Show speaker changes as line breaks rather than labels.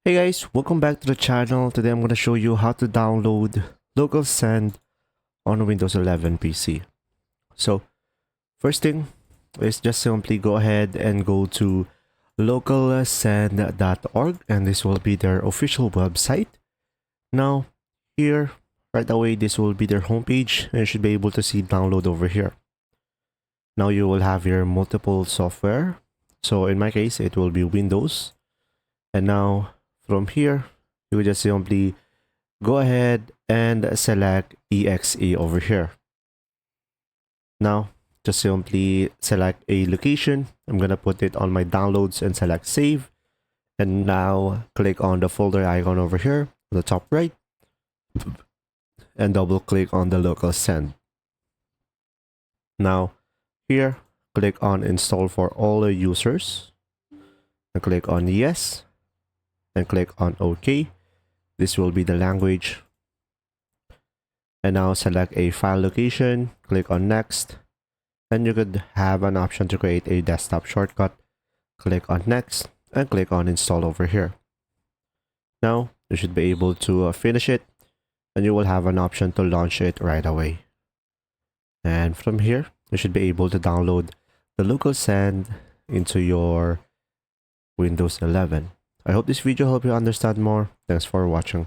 Hey guys, welcome back to the channel. Today I'm going to show you how to download Localsend on Windows 11 PC. So first thing is just simply go ahead and go to localsend.org, and this will be their official website. Now here, right away, this will be their homepage, and you should be able to see download over here. Now you will have your multiple software. So in my case, it will be Windows. And now from here, you will just simply go ahead and select exe over here. Now, just simply select a location. I'm going to put it on my downloads and select save. And now click on the folder icon over here on the top right and double click on the Localsend. Now here, click on install for all the users and click on yes and click on OK. This will be the language. And now select a file location, click on next, and you could have an option to create a desktop shortcut. Click on next and click on install over here. Now you should be able to finish it, and you will have an option to launch it right away. And from here, you should be able to download the Localsend into your Windows 11. I hope this video helped you understand more. Thanks for watching.